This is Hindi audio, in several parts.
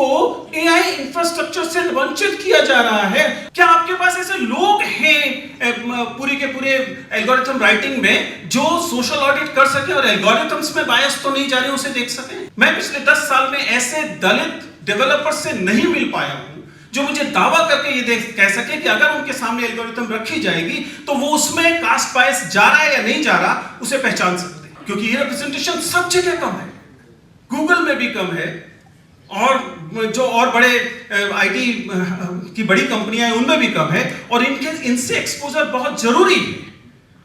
को एआई इंफ्रास्ट्रक्चर से वंचित किया जा रहा है। क्या आपके पास ऐसे लोग हैं पूरी के पूरे एल्गोरिथम राइटिंग में जो सोशल ऑडिट कर सके और एल्गोरिथम्स में बायस तो नहीं जा रहे उसे देख सके? मैं पिछले 10 साल में ऐसे दलित डेवलपर्स से नहीं मिल पाया हूं जो मुझे दावा करके ये कह सके कि अगर उनके सामने एल्गोरिथम रखी जाएगी तो वो उसमें कास्ट बायस जा रहा है या नहीं जा रहा उसे पहचान सकते हैं। क्योंकि ये रिप्रेजेंटेशन सब जगह कम है, गूगल में भी कम है, और जो और बड़े आईटी की बड़ी कंपनियां हैं उनमें भी कम है, और इनसे एक्सपोजर बहुत जरूरी है।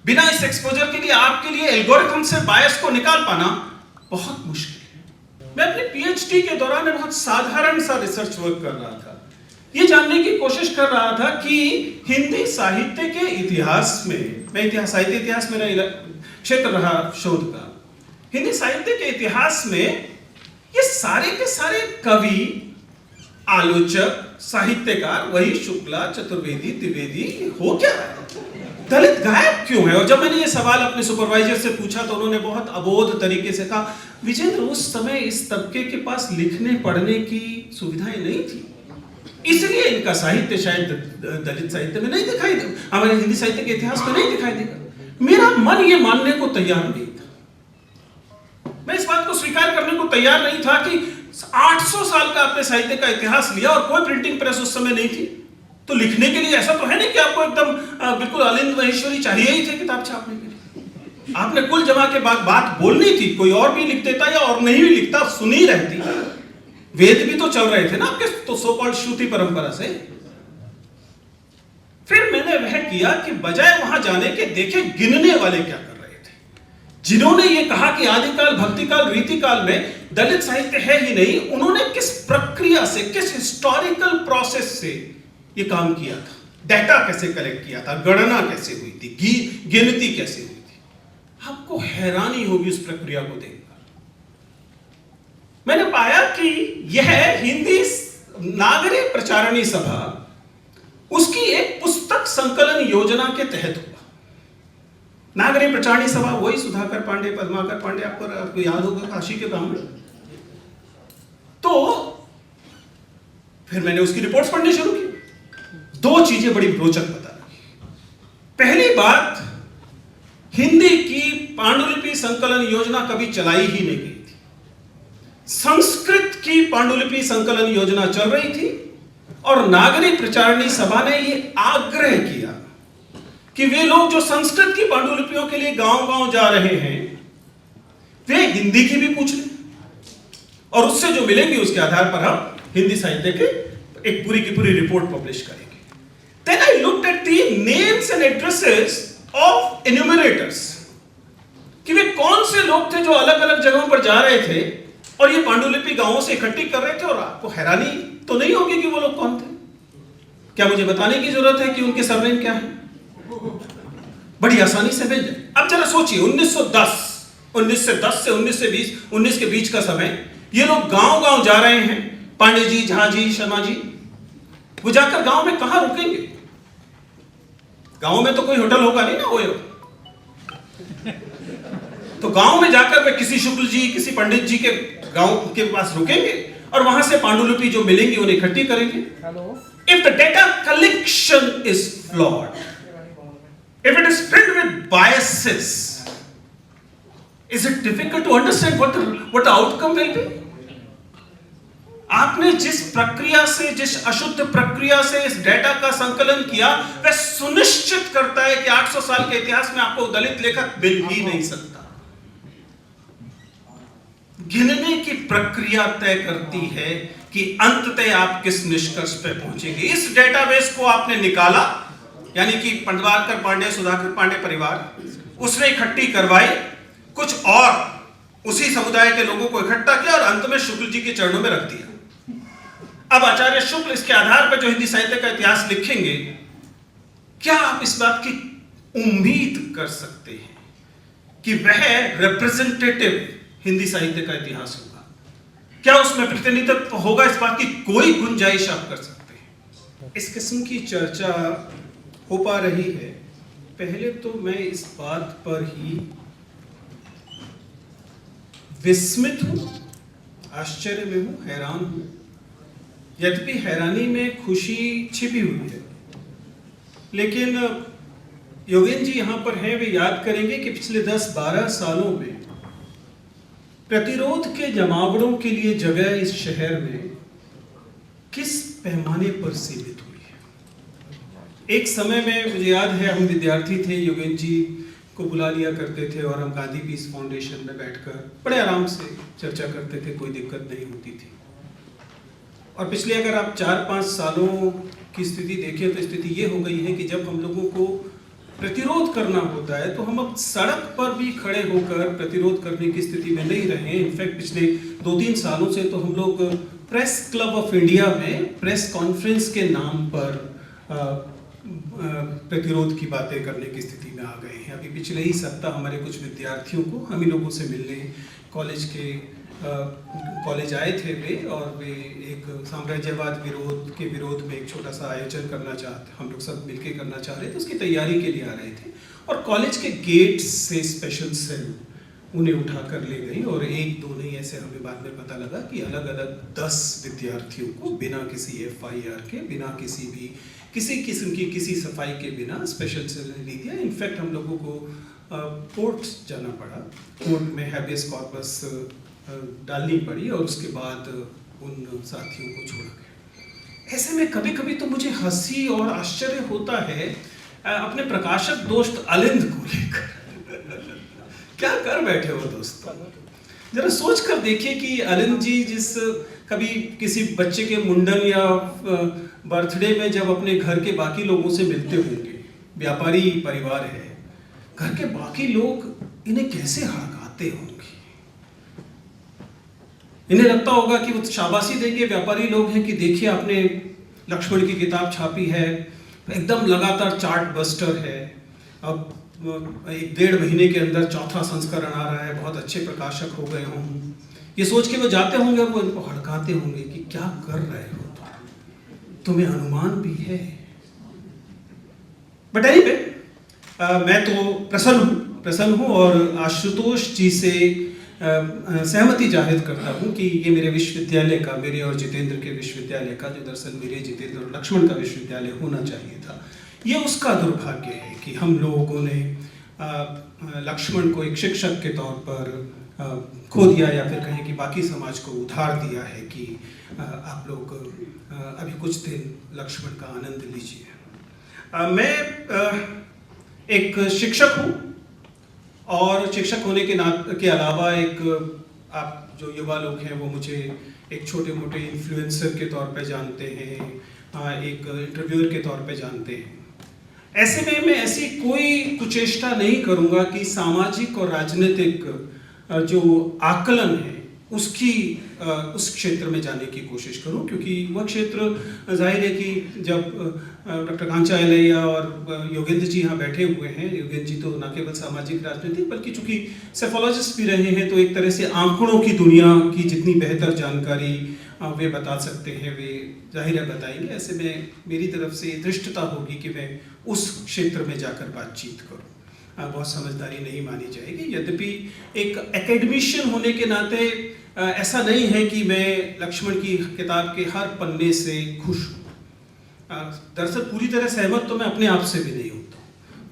बिना इस एक्सपोजर के लिए आपके लिए एल्गोरिथम से बायस को निकाल पाना बहुत मुश्किल है। मैं अपने पीएचडी के दौरान बहुत साधारण सा रिसर्च वर्क कर रहा था। ये जानने की कोशिश कर रहा था कि हिंदी साहित्य के इतिहास में, मैं साहित्य इतिहास में मेरा क्षेत्र रहा शोध का, हिंदी साहित्य के इतिहास में ये सारे के सारे कवि, आलोचक, साहित्यकार वही शुक्ला, चतुर्वेदी, द्विवेदी हो क्या रहा है? दलित गायब क्यों है? और जब मैंने ये सवाल अपने सुपरवाइजर से पूछा तो उन्होंने बहुत अबोध तरीके से कहा, विजेंद्र उस समय इस तबके के पास लिखने पढ़ने की सुविधाएं नहीं थी, इसलिए इनका साहित्य शायद दलित साहित्य में नहीं दिखाई दे, हमारे हिंदी साहित्य के इतिहास में नहीं दिखाई देगा। मेरा मन ये मानने को तैयार नहीं था, मैं इस बात को स्वीकार करने को तैयार नहीं था कि 800 साल का आपने साहित्य का इतिहास लिया और कोई प्रिंटिंग प्रेस उस समय नहीं थी, तो लिखने के लिए ऐसा तो है नहीं कि आपको एकदम बिल्कुल अलिंद महेश्वरी चाहिए ही थे किताब छापने के लिए। आपने कुल जमा के बाद बात बोलनी थी, कोई और भी लिख देता या और नहीं भी लिखता, सुनी रहती। वेद भी तो चल रहे थे ना आपके तो सो कॉल्ड श्रुति परंपरा से। फिर मैंने वह किया कि बजाय वहां जाने के देखे गिनने वाले क्या कर रहे थे, जिन्होंने ये कहा कि आदिकाल, भक्तिकाल, रीतिकाल में दलित साहित्य है ही नहीं, उन्होंने किस प्रक्रिया से, किस हिस्टोरिकल प्रोसेस से ये काम किया था, डेटा कैसे कलेक्ट किया था, गणना कैसे हुई थी, गिनती कैसे हुई थी। आपको हैरानी होगी उस प्रक्रिया को देखकर। मैंने पाया कि यह हिंदी नागरिक प्रचारणी सभा उसकी एक पुस्तक संकलन योजना के तहत हुआ। नागरिक प्रचारणी सभा वही सुधाकर पांडे, पद्माकर पांडे, आपको याद होगा, काशी के ब्राह्मण। तो फिर मैंने उसकी रिपोर्ट्स पढ़नी शुरू की। दो चीजें बड़ी रोचक पता लगी। पहली बात, हिंदी की पांडुलिपि संकलन योजना कभी चलाई ही नहीं गई थी। संस्कृत की पांडुलिपि संकलन योजना चल रही थी और नागरिक प्रचारणी सभा ने यह आग्रह किया कि वे लोग जो संस्कृत की पांडुलिपियों के लिए गांव-गांव जा रहे हैं वे हिंदी की भी पूछ लें और उससे जो मिलेंगे उसके आधार पर हम हिंदी साहित्य के एक पूरी की पूरी रिपोर्ट पब्लिश करेंगे। Then I looked at the names and addresses of enumerators कि वे कौन से लोग थे जो अलग अलग जगहों पर जा रहे थे और ये पांडुलिपि गांवों से इकट्ठी कर रहे थे। और आपको हैरानी तो नहीं होगी कि वो लोग कौन थे। क्या मुझे बताने की जरूरत है कि उनके सरनेम क्या है? बड़ी आसानी से मिल जाए। अब जरा सोचिए, 1910 से 1920, 19 के बीच का समय, ये लोग गांव-गांव जा रहे हैं। पांडे जी, झा जी, शर्मा जी, वो जाकर गांव में कहां रुकेंगे? गांव में तो कोई होटल होगा नहीं ना, वो तो गांव में जाकर वे किसी शुक्ल जी, किसी पंडित जी के गांव के पास रुकेंगे और वहां से पांडुलिपि जो मिलेंगी उन्हें इकट्ठी करेंगे। If the data collection is flawed, if it is filled with biases, is it difficult to understand what the outcome will be? आपने जिस प्रक्रिया से, जिस अशुद्ध प्रक्रिया से इस डेटा का संकलन किया, वह सुनिश्चित करता है कि 800 साल के इतिहास में आपको दलित लेखक मिल ही नहीं सकता। गिनने की प्रक्रिया तय करती है कि अंततः आप किस निष्कर्ष पे पहुंचेंगे। इस डेटाबेस को आपने निकाला, यानी कि पद्माकर पांडे, सुधाकर पांडे परिवार, उसने इकट्ठी करवाई, कुछ और उसी समुदाय के लोगों को इकट्ठा किया और अंत में शुक्ल जी के चरणों में रख दिया। अब आचार्य शुक्ल इसके आधार पर जो हिंदी साहित्य का इतिहास लिखेंगे, क्या आप इस बात की उम्मीद कर सकते हैं कि वह रिप्रेजेंटेटिव हिंदी साहित्य का इतिहास होगा? क्या उसमें प्रतिनिधित्व होगा? इस बात की कोई गुंजाइश आप कर सकते हैं? इस किस्म की चर्चा हो पा रही है। पहले तो मैं इस बात पर ही विस्मित हूं, आश्चर्य में हूं, हैरान हूं यद्यपि हैरानी में खुशी छिपी हुई है, लेकिन योगेन जी यहाँ पर हैं, वे याद करेंगे कि पिछले 10-12 सालों में प्रतिरोध के जमावड़ों के लिए जगह इस शहर में किस पैमाने पर सीमित हुई है। एक समय में मुझे याद है, हम विद्यार्थी थे, योगेन जी को बुला लिया करते थे और हम गांधी पीस फाउंडेशन में बैठकर बड़े आराम से चर्चा करते थे, कोई दिक्कत नहीं होती थी। और पिछले अगर आप 4-5 सालों की स्थिति देखें तो स्थिति ये हो गई है कि जब हम लोगों को प्रतिरोध करना होता है तो हम अब सड़क पर भी खड़े होकर प्रतिरोध करने की स्थिति में नहीं रहे। इनफैक्ट पिछले 2-3 सालों से तो हम लोग प्रेस क्लब ऑफ इंडिया में प्रेस कॉन्फ्रेंस के नाम पर प्रतिरोध की बातें करने की स्थिति में आ गए हैं। अभी पिछले ही सप्ताह हमारे कुछ विद्यार्थियों को हम ही लोगों से मिलने कॉलेज आए थे वे, और वे एक साम्राज्यवाद के विरोध में एक छोटा सा आयोजन करना चाहते, हम लोग सब मिलके करना चाह रहे थे, उसकी तैयारी के लिए आ रहे थे। और कॉलेज के गेट से स्पेशल सेल उन्हें उठा कर ले गई, और 1-2 नहीं, ऐसे हमें बाद में पता लगा कि अलग अलग 10 विद्यार्थियों को बिना किसी FIR के, बिना किसी किस्म की किसी सफाई के बिना स्पेशल सेल ने ले दिया। इनफैक्ट हम लोगों को कोर्ट जाना पड़ा, कोर्ट में हैबियस कॉर्पस डालनी पड़ी, और उसके बाद उन साथियों को छोड़ा गया। ऐसे में कभी कभी तो मुझे हंसी और आश्चर्य होता है अपने प्रकाशक दोस्त अलिंद को लेकर। क्या कर बैठे हो दोस्तों, जरा सोच कर देखिए कि अलिंद जी जिस कभी किसी बच्चे के मुंडन या बर्थडे में जब अपने घर के बाकी लोगों से मिलते होंगे, व्यापारी परिवार है, घर के बाकी लोग इन्हें कैसे हड़काते होंगे। इन्हें लगता होगा कि वो शाबाशी देंगे, व्यापारी लोग हैं, कि देखिए आपने लक्ष्मण की किताब छापी है, एकदम लगातार चार्ट बस्टर है, अब 1-1.5 महीने के अंदर 4था संस्करण आ रहा है, बहुत अच्छे प्रकाशक हो गए हों। ये सोच के वो जाते होंगे और वो इनको हड़काते होंगे कि क्या कर रहे हो तुम्हें अनुमान भी है। बट एनीवे, मैं तो प्रसन्न हूँ और आशुतोष जी से सहमति जाहिर करता हूँ कि ये मेरे विश्वविद्यालय का, मेरे और जितेंद्र के विश्वविद्यालय का, जो दरअसल मेरे, जितेंद्र और लक्ष्मण का विश्वविद्यालय होना चाहिए था, ये उसका दुर्भाग्य है कि हम लोगों ने लक्ष्मण को एक शिक्षक के तौर पर खो दिया, या फिर कहें कि बाकी समाज को उधार दिया है कि आप लोग अभी कुछ दिन लक्ष्मण का आनंद लीजिए। मैं एक शिक्षक हूँ, और शिक्षक होने के अलावा एक, आप जो युवा लोग हैं वो मुझे एक छोटे मोटे इन्फ्लुएंसर के तौर पे जानते हैं, एक इंटरव्यूअर के तौर पे जानते हैं। ऐसे में मैं ऐसी कोई कुचेष्टा नहीं करूँगा कि सामाजिक और राजनीतिक जो आकलन है उस क्षेत्र में जाने की कोशिश करूं, क्योंकि वह क्षेत्र जाहिर है कि जब डॉक्टर कांचा एलैया और योगेंद्र जी यहाँ बैठे हुए हैं, योगेंद्र जी तो न केवल सामाजिक राजनीतिक बल्कि चूंकि सेफोलॉजिस्ट भी रहे हैं, तो एक तरह से आंकड़ों की दुनिया की जितनी बेहतर जानकारी वे बता सकते हैं, वे जाहिर है बताएंगे। ऐसे में मेरी तरफ से धृष्टता होगी कि मैं उस क्षेत्र में जाकर बातचीत करूँ, बहुत समझदारी नहीं मानी जाएगी। यद्यपि एक एकेडमिशियन होने के नाते ऐसा नहीं है कि मैं लक्ष्मण की किताब के हर पन्ने से खुश हूँ। दरअसल पूरी तरह सहमत तो मैं अपने आप से भी नहीं होता,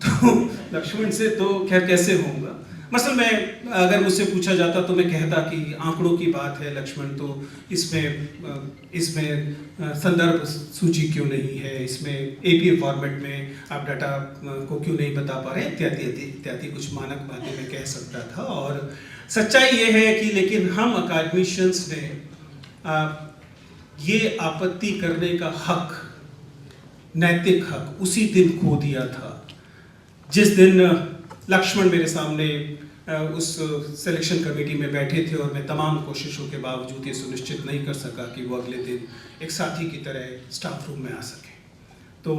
तो लक्ष्मण से तो खैर कैसे होऊंगा। मसल मैं, अगर मुझसे पूछा जाता तो मैं कहता कि आंकड़ों की बात है लक्ष्मण, तो इसमें संदर्भ सूची क्यों नहीं है, इसमें APA फॉर्मेट में आप डाटा को क्यों नहीं बता पा रहे, इत्यादि कुछ मानक बातें मैं कह सकता था। और सच्चाई ये है कि लेकिन हम अकादमिशियंस ने ये आपत्ति करने का हक, नैतिक हक उसी दिन खो दिया था जिस दिन लक्ष्मण मेरे सामने उस सिलेक्शन कमेटी में बैठे थे, और मैं तमाम कोशिशों के बावजूद ये सुनिश्चित नहीं कर सका कि वो अगले दिन एक साथी की तरह स्टाफ रूम में आ सके। तो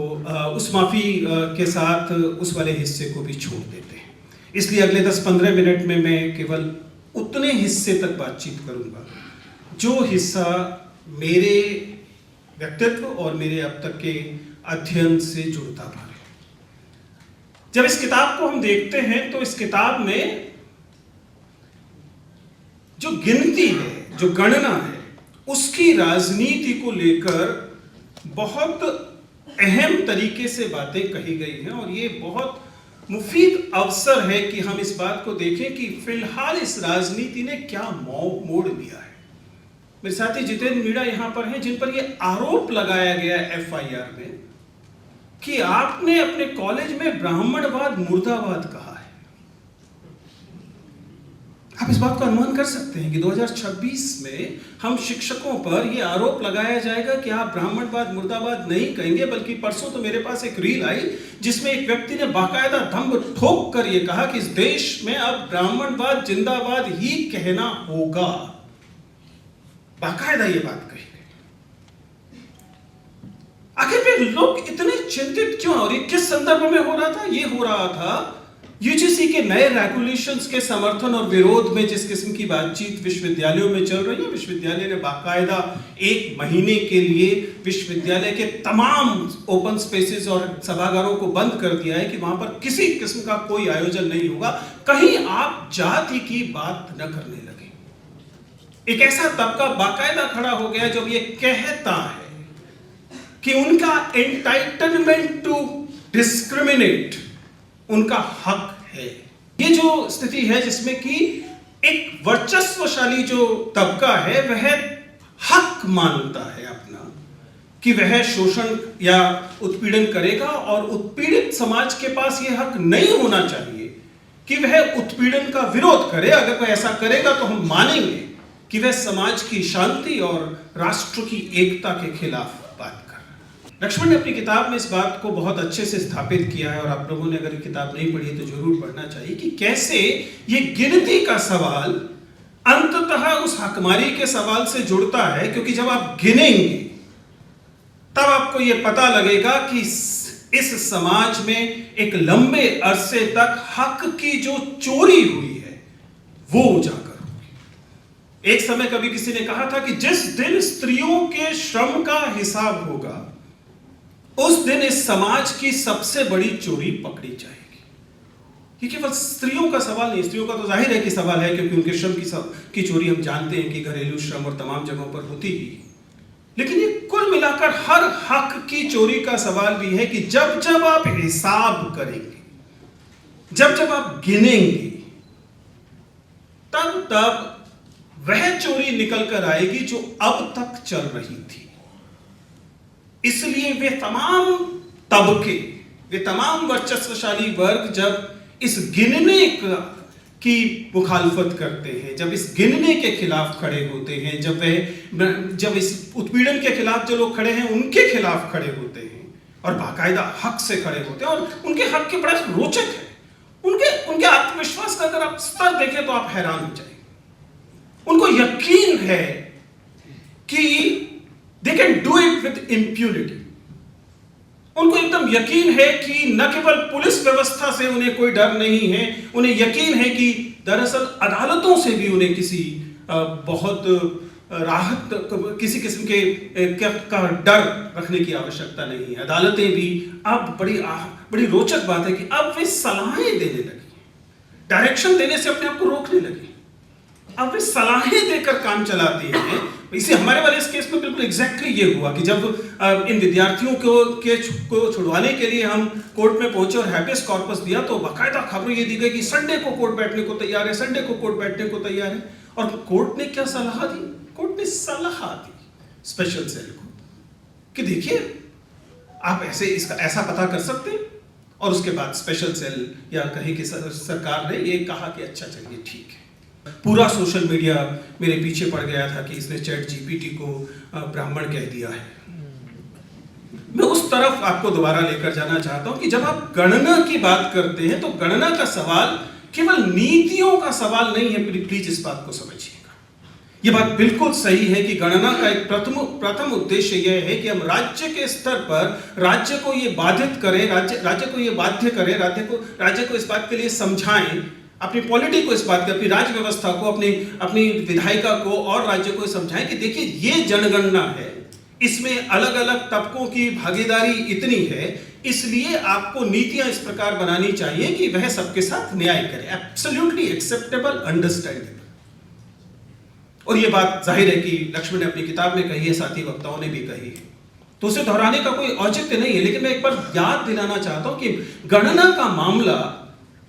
उस माफ़ी के साथ उस वाले हिस्से को भी छोड़ देते हैं। इसलिए अगले 10-15 मिनट में मैं केवल उतने हिस्से तक बातचीत करूंगा जो हिस्सा मेरे व्यक्तित्व और मेरे अब तक के अध्ययन से जुड़ता था। जब इस किताब को हम देखते हैं तो इस किताब में जो गिनती है, जो गणना है, उसकी राजनीति को लेकर बहुत अहम तरीके से बातें कही गई हैं और ये बहुत मुफीद अवसर है कि हम इस बात को देखें कि फिलहाल इस राजनीति ने क्या मोड़ लिया है। मेरे साथी जितेंद्र मीणा यहां पर हैं जिन पर यह आरोप लगाया गया एफआईआर में कि आपने अपने कॉलेज में ब्राह्मणवाद मुर्दाबाद कहा है। आप इस बात को अनुमान कर सकते हैं कि 2026 में हम शिक्षकों पर यह आरोप लगाया जाएगा कि आप ब्राह्मणवाद मुर्दाबाद नहीं कहेंगे, बल्कि परसों तो मेरे पास एक रील आई जिसमें एक व्यक्ति ने बाकायदा दम ठोक कर यह कहा कि इस देश में अब ब्राह्मणवाद जिंदाबाद ही कहना होगा। बाकायदा ये बात कही गई। आखिर में लोग इतने चिंतित क्यों और किस संदर्भ में हो रहा था? ये हो रहा था यूजीसी के नए रेगुलेशंस के समर्थन और विरोध में जिस किस्म की बातचीत विश्वविद्यालयों में चल रही है। विश्वविद्यालय ने बाकायदा 1 महीने के लिए विश्वविद्यालय के तमाम ओपन स्पेसेस और सभागारों को बंद कर दिया है कि वहां पर किसी किस्म का कोई आयोजन नहीं होगा। कहीं आप जाति की बात न करने लगे। एक ऐसा तबका बाकायदा खड़ा हो गया जो ये कहता है कि उनका एंटाइटलमेंट टू डिस्क्रिमिनेट उनका हक है। ये जो स्थिति है जिसमें कि एक वर्चस्वशाली जो तबका है वह हक मानता है अपना कि वह शोषण या उत्पीड़न करेगा और उत्पीड़ित समाज के पास यह हक नहीं होना चाहिए कि वह उत्पीड़न का विरोध करे। अगर वह ऐसा करेगा तो हम मानेंगे कि वह समाज की शांति और राष्ट्र की एकता के खिलाफ बात कर रहा है। लक्ष्मण ने अपनी किताब में इस बात को बहुत अच्छे से स्थापित किया है और आप लोगों ने अगर ये किताब नहीं पढ़ी है तो जरूर पढ़ना चाहिए कि कैसे ये गिनती का सवाल अंततः उस हकमारी के सवाल से जुड़ता है, क्योंकि जब आप गिनेंगे तब आपको यह पता लगेगा कि इस समाज में एक लंबे अरसे तक हक की जो चोरी हुई है वो उजागर। एक समय कभी किसी ने कहा था कि जिस दिन स्त्रियों के श्रम का हिसाब होगा उस दिन इस समाज की सबसे बड़ी चोरी पकड़ी जाएगी। ये केवल स्त्रियों का सवाल नहीं, स्त्रियों का तो जाहिर है कि सवाल है क्योंकि उनके श्रम की चोरी हम जानते हैं कि घरेलू श्रम और तमाम जगहों पर होती ही, लेकिन ये कुल मिलाकर हर हक की चोरी का सवाल भी है कि जब जब आप हिसाब करेंगे, जब जब आप गिनेंगे, तब तब वह चोरी निकल कर आएगी जो अब तक चल रही थी। इसलिए वे तमाम तबके, वे तमाम वर्चस्वशाली वर्ग जब इस गिनने की मुखालफत करते हैं, जब इस गिनने के खिलाफ खड़े होते हैं, जब इस उत्पीड़न के खिलाफ जो लोग खड़े हैं उनके खिलाफ खड़े होते हैं और बाकायदा हक से खड़े होते हैं, और उनके हक के बड़ा रोचक है। उनके आत्मविश्वास का अगर आप स्तर देखें तो आप हैरान हो जाएंगे। उनको यकीन है कि they can do it with impunity। उनको एकदम यकीन है कि न केवल पुलिस व्यवस्था से उन्हें कोई डर नहीं है, उन्हें यकीन है कि दरअसल अदालतों से भी उन्हें किसी बहुत राहत, किसी किस्म के का डर रखने की आवश्यकता नहीं है। अदालतें भी अब बड़ी रोचक बात है कि अब वे सलाहें देने लगी, डायरेक्शन देने से अपने आप को रोकने लगी। अब वे सलाहें देकर काम चलाती हैं। इसे हमारे वाले इस केस में बिल्कुल एग्जैक्टली ये हुआ कि जब इन विद्यार्थियों को छुड़वाने के लिए हम कोर्ट में पहुंचे और हैबियस कॉर्पस दिया तो बाकायदा खबर ये दी गई कि संडे को कोर्ट बैठने को तैयार है, संडे को कोर्ट बैठने को तैयार है। और कोर्ट ने क्या सलाह दी? कोर्ट ने सलाह दी स्पेशल सेल को कि देखिए आप ऐसा पता कर सकते हैं, और उसके बाद स्पेशल सेल या कहीं कि सरकार ने ये कहा कि अच्छा चलिए ठीक है। पूरा सोशल मीडिया मेरे पीछे पड़ गया था कि इसने चैट जीपीटी को ब्राह्मण कह दिया है। मैं उस तरफ आपको दोबारा लेकर जाना चाहता हूं कि जब आप गणना की बात करते हैं तो गणना का सवाल केवल नीतियों का सवाल नहीं है। प्लीज इस बात को समझिएगा। यह बात बिल्कुल सही है कि गणना का एक प्रथम उद्देश्य यह है कि हम राज्य के स्तर पर राज्य को यह बाधित करें, राज्य को यह बाध्य करें, राज्य को इस बात के लिए समझाएं, अपनी पॉलिटी को इस बात की, अपनी राज्य व्यवस्था को, अपनी विधायिका को और राज्य को समझाएं कि देखिए ये जनगणना है, इसमें अलग अलग तबकों की भागीदारी इतनी है, इसलिए आपको नीतियां इस प्रकार बनानी चाहिए कि वह सबके साथ न्याय करे। Absolutely acceptable, understandable. और ये बात जाहिर है कि लक्ष्मण ने अपनी किताब में कही है, साथी वक्ताओं ने भी कही है, तो उसे दोहराने का कोई औचित्य नहीं है। लेकिन मैं एक बार याद दिलाना चाहता हूं कि गणना का मामला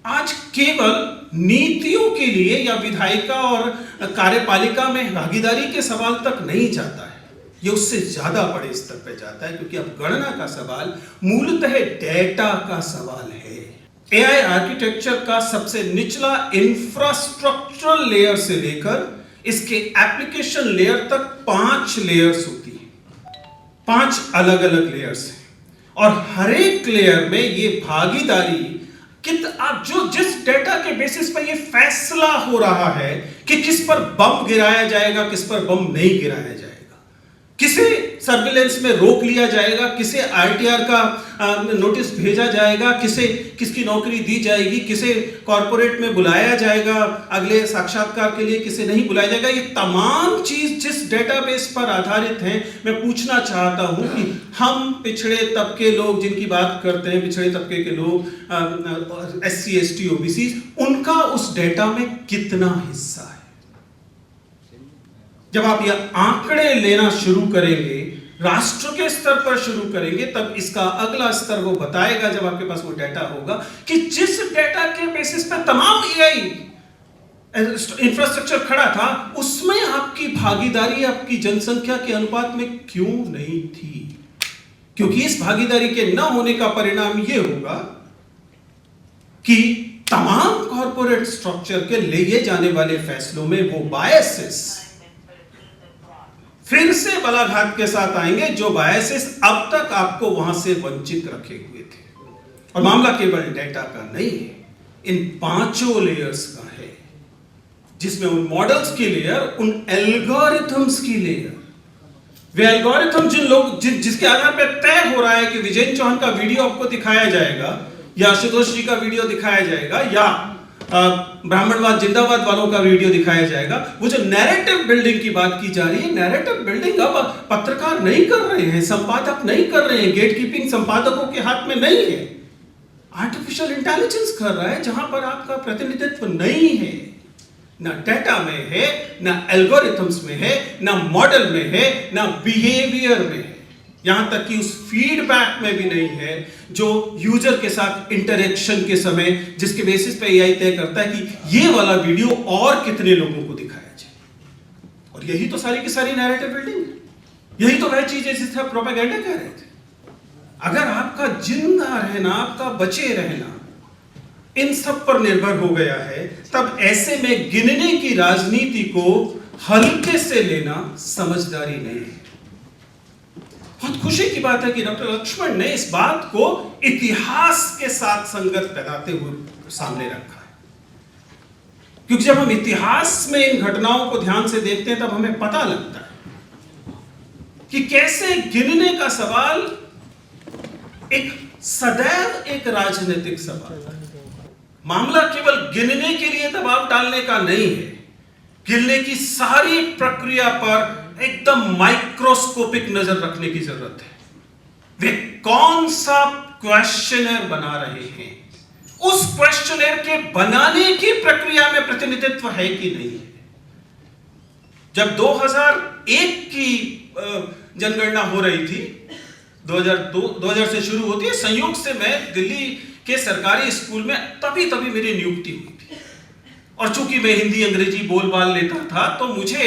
आज केवल नीतियों के लिए या विधायिका और कार्यपालिका में भागीदारी के सवाल तक नहीं जाता है, ये उससे ज्यादा बड़े स्तर पर जाता है, क्योंकि अब गणना का सवाल मूलतः डेटा का सवाल है। एआई आर्किटेक्चर का सबसे निचला इंफ्रास्ट्रक्चरल लेयर से लेकर इसके एप्लीकेशन लेयर तक 5 लेयर्स होती है, 5 अलग अलग लेयर्स हैं, और हर एक लेयर में ये भागीदारी आप जिस डेटा के बेसिस पर ये फैसला हो रहा है कि किस पर बम गिराया जाएगा, किस पर बम नहीं गिराया जाएगा, किसे सर्विलेंस में रोक लिया जाएगा, किसे आरटीआर का नोटिस भेजा जाएगा, किसे किसकी नौकरी दी जाएगी, किसे कॉर्पोरेट में बुलाया जाएगा अगले साक्षात्कार के लिए, किसे नहीं बुलाया जाएगा, ये तमाम चीज जिस डेटाबेस पर आधारित हैं। मैं पूछना चाहता हूं कि हम पिछड़े तबके लोग जिनकी बात करते हैं, पिछड़े तबके के लोग, SC ST OBC, उनका उस डेटा में कितना हिस्सा है? जब आप ये आंकड़े लेना शुरू करेंगे, राष्ट्र के स्तर पर शुरू करेंगे, तब इसका अगला स्तर वो बताएगा, जब आपके पास वो डेटा होगा, कि जिस डेटा के बेसिस पे तमाम एआई इंफ्रास्ट्रक्चर खड़ा था, उसमें आपकी भागीदारी आपकी जनसंख्या के अनुपात में क्यों नहीं थी? क्योंकि इस भागीदारी के न होने का परिणाम ये होगा कि तमाम कॉर्पोरेट स्ट्रक्चर के लिए जाने वाले फैसलों में वो बायसेस फिर से बलाघात के साथ आएंगे, जो बायसेस अब तक आपको वहां से वंचित रखे हुए थे। और मामला केवल डेटा का नहीं है, इन 5 लेयर्स का है, जिसमें उन मॉडल्स की लेयर, उन एल्गोरिथम्स की लेयर, वे एल्गोरिथम जिसके आधार पर तय हो रहा है कि विजय चौहान का वीडियो आपको दिखाया जाएगा, या आशुतोष जी का वीडियो दिखाया जाएगा, या ब्राह्मणवाद जिंदाबाद वालों का वीडियो दिखाया जाएगा। वो जो नैरेटिव बिल्डिंग की बात की जा रही है, नैरेटिव बिल्डिंग अब पत्रकार नहीं कर रहे हैं, संपादक नहीं कर रहे हैं, गेट कीपिंग संपादकों के हाथ में नहीं है, आर्टिफिशियल इंटेलिजेंस कर रहा है, जहां पर आपका प्रतिनिधित्व नहीं है, ना डेटा में है, ना एल्गोरिथम्स में है, ना मॉडल में है, ना बिहेवियर में है, यहां तक कि उस फीडबैक में भी नहीं है जो यूजर के साथ इंटरेक्शन के समय, जिसके बेसिस पे एआई तय करता है कि ये वाला वीडियो और कितने लोगों को दिखाया जाए। और यही तो सारी की सारी नैरेटिव बिल्डिंग है, यही तो वह चीज है जिसे आप प्रोपेगेंडा कह रहे थे। अगर आपका जिंदा रहना, आपका बचे रहना इन सब पर निर्भर हो गया है, तब ऐसे में गिनने की राजनीति को हल्के से लेना समझदारी नहीं है। बहुत खुशी की बात है कि डॉक्टर लक्ष्मण ने इस बात को इतिहास के साथ संगत पैदाते हुए सामने रखा है, क्योंकि जब हम इतिहास में इन घटनाओं को ध्यान से देखते हैं, तब हमें पता लगता है कि कैसे गिनने का सवाल सदैव एक राजनीतिक सवाल है। मामला केवल गिनने के लिए दबाव डालने का नहीं है, गिनने की सारी प्रक्रिया पर एकदम माइक्रोस्कोपिक नजर रखने की जरूरत है। वे कौन सा क्वेश्चनर बना रहे हैं, उस क्वेश्चनर के बनाने की प्रक्रिया में प्रतिनिधित्व है कि नहीं है। जब 2001 की जनगणना हो रही थी, 2000 से शुरू होती है, संयोग से मैं दिल्ली के सरकारी स्कूल में तभी मेरी नियुक्ति हुई थी, और चूंकि मैं हिंदी अंग्रेजी बोलबाल लेता था, तो मुझे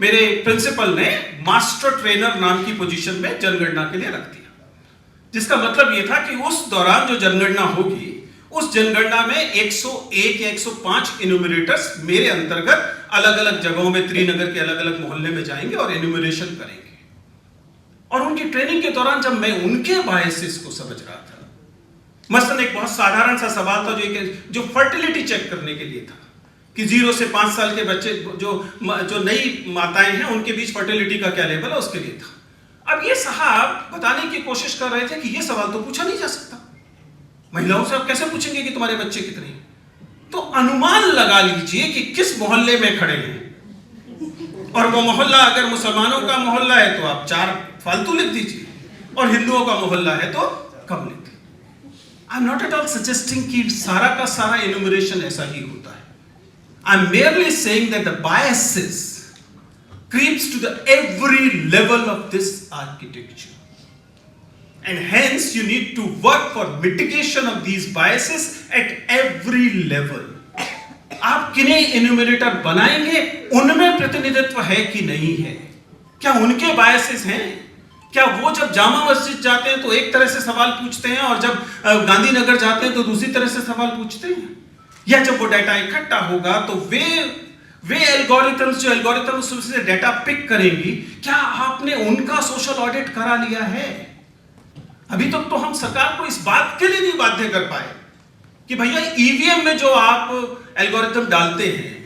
मेरे प्रिंसिपल ने मास्टर ट्रेनर नाम की पोजीशन में जनगणना के लिए रख दिया, जिसका मतलब यह था कि उस दौरान जो जनगणना होगी, उस जनगणना में 101 या 105 इन्यूमरेटर्स मेरे अंतर्गत अलग अलग जगहों में, त्रिनगर के अलग अलग मोहल्ले में जाएंगे और इन्यूमरेशन करेंगे। और उनकी ट्रेनिंग के दौरान जब मैं उनके बायसेस को समझ रहा था, मसलन एक बहुत साधारण सा सवाल था जो फर्टिलिटी चेक करने के लिए था कि 0 से 5 साल के बच्चे जो नई माताएं हैं, उनके बीच फर्टिलिटी का क्या लेवल है, उसके लिए था। अब ये साहब बताने की कोशिश कर रहे थे कि ये सवाल तो पूछा नहीं जा सकता, महिलाओं से आप कैसे पूछेंगे कि तुम्हारे बच्चे कितने हैं? तो अनुमान लगा लीजिए कि किस मोहल्ले में खड़े हैं, और वो मोहल्ला अगर मुसलमानों का मोहल्ला है तो आप 4 फालतू लिख दीजिए, और हिंदुओं का मोहल्ला है तो कम लिख दीजिए। I am not at all suggesting कि सारा का सारा इन्यूमरेशन ऐसा ही होता है। I am merely saying that the biases creeps to the every level of this architecture. And hence you need to work for mitigation of these biases at every level. आप किन्हें इन्यूमरेटर बनाएंगे, उनमें प्रतिनिधित्व है कि नहीं है? क्या उनके बायसेस हैं? क्या वो जब जामा मस्जिद जाते हैं तो एक तरह से सवाल पूछते हैं और जब गांधीनगर जाते हैं तो दूसरी तरह से सवाल पूछते हैं? या जब वो डाटा इकट्ठा होगा तो वे एल्गोरिथम्स जो एल्गोरिथम्स से डाटा पिक करेंगी, क्या आपने उनका सोशल ऑडिट करा लिया है? अभी तक तो हम सरकार को इस बात के लिए नहीं बाध्य कर पाए कि भैया ईवीएम में जो आप एल्गोरिथम डालते हैं,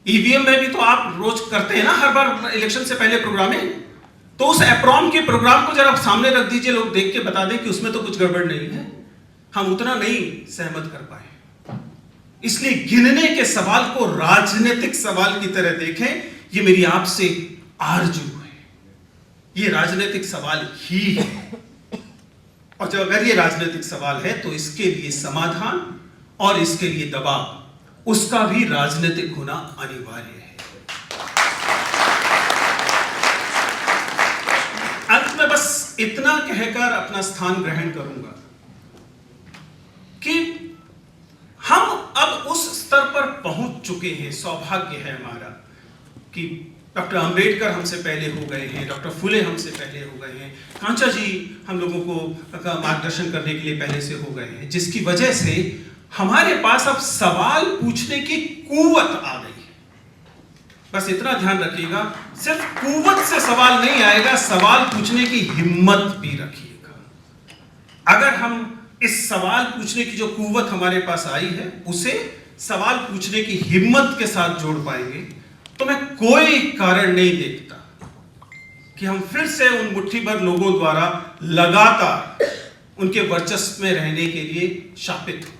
ईवीएम में भी तो आप रोज करते हैं ना, हर बार इलेक्शन से पहले प्रोग्रामिंग, तो उस एप्रॉम के प्रोग्राम को जरा आप सामने रख दीजिए, लोग देख के बता दें कि उसमें तो कुछ गड़बड़ नहीं है। हम उतना नहीं सहमत कर पाए। इसलिए गिनने के सवाल को राजनीतिक सवाल की तरह देखें, ये मेरी आपसे आरजू है। ये राजनीतिक सवाल ही है, और जब अगर ये राजनीतिक सवाल है तो इसके लिए समाधान और इसके लिए दबाव, उसका भी राजनीतिक होना अनिवार्य है। अंत में बस इतना कहकर अपना स्थान ग्रहण करूंगा कि हम अब उस स्तर पर पहुंच चुके हैं, सौभाग्य है हमारा कि डॉक्टर अंबेडकर हमसे पहले हो गए हैं, डॉक्टर फुले हमसे पहले हो गए हैं, कांचा जी हम लोगों को मार्गदर्शन करने के लिए पहले से हो गए हैं, जिसकी वजह से हमारे पास अब सवाल पूछने की कुव्वत आ गई है। बस इतना ध्यान रखिएगा, सिर्फ कुव्वत से सवाल नहीं आएगा, सवाल पूछने की हिम्मत भी रखिएगा। अगर हम इस सवाल पूछने की जो कुव्वत हमारे पास आई है उसे सवाल पूछने की हिम्मत के साथ जोड़ पाएंगे तो मैं कोई कारण नहीं देखता कि हम फिर से उन मुट्ठी भर लोगों द्वारा लगातार उनके वर्चस्व में रहने के लिए शापित हों।